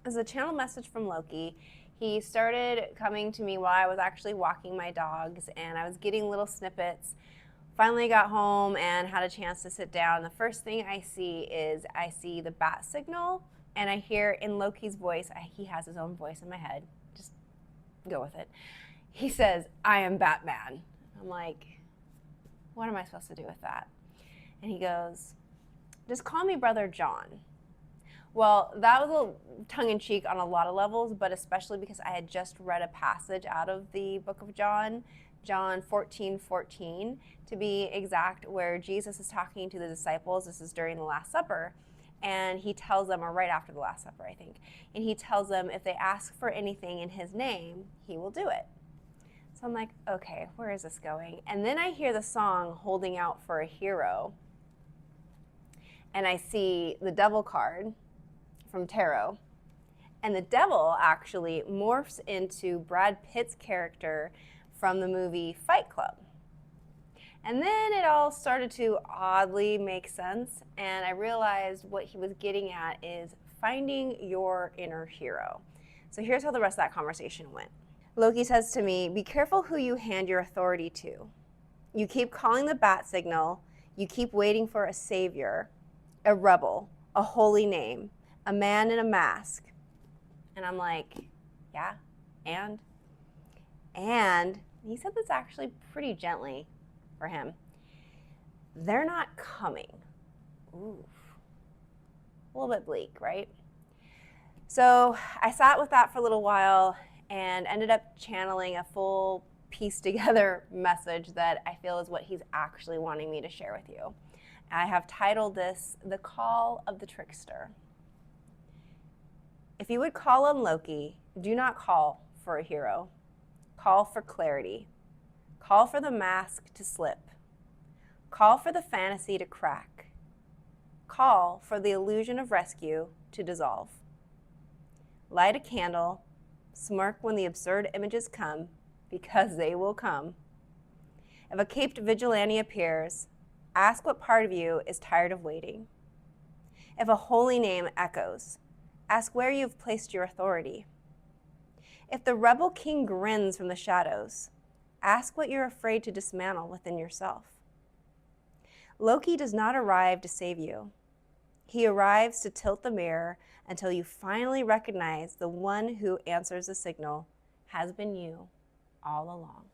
This is a channel message from Loki. He started coming to me while I was actually walking my dogs, and I was getting little snippets. Finally got home and had a chance to sit down. The first thing I see the bat signal, and I hear in Loki's voice, he has his own voice in my head, just go with it. He says, "I am Batman." I'm like, what am I supposed to do with that? And he goes, "Just call me Brother John." Well, that was a little tongue-in-cheek on a lot of levels, but especially because I had just read a passage out of the book of John, John 14:14, to be exact, where Jesus is talking to the disciples. This is during the Last Supper, and he tells them, or right after the Last Supper, I think, and he tells them if they ask for anything in his name, he will do it. So I'm like, okay, where is this going? And then I hear the song Holding Out for a Hero, and I see the devil card from tarot. And the devil actually morphs into Brad Pitt's character from the movie Fight Club. And then it all started to oddly make sense, and I realized what he was getting at is finding your inner hero. So here's how the rest of that conversation went. Loki says to me, "Be careful who you hand your authority to. You keep calling the bat signal, you keep waiting for a savior, a rebel, a holy name, a man in a mask." And I'm like, yeah, and he said this actually pretty gently for him. "They're not coming." Ooh, a little bit bleak, right? So I sat with that for a little while and ended up channeling a full pieced together message that I feel is what he's actually wanting me to share with you. I have titled this, "The Call of the Trickster." If you would call on Loki, do not call for a hero. Call for clarity. Call for the mask to slip. Call for the fantasy to crack. Call for the illusion of rescue to dissolve. Light a candle, smirk when the absurd images come, because they will come. If a caped vigilante appears, ask what part of you is tired of waiting. If a holy name echoes, ask where you've placed your authority. If the rebel king grins from the shadows, ask what you're afraid to dismantle within yourself. Loki does not arrive to save you. He arrives to tilt the mirror until you finally recognize the one who answers the signal has been you all along.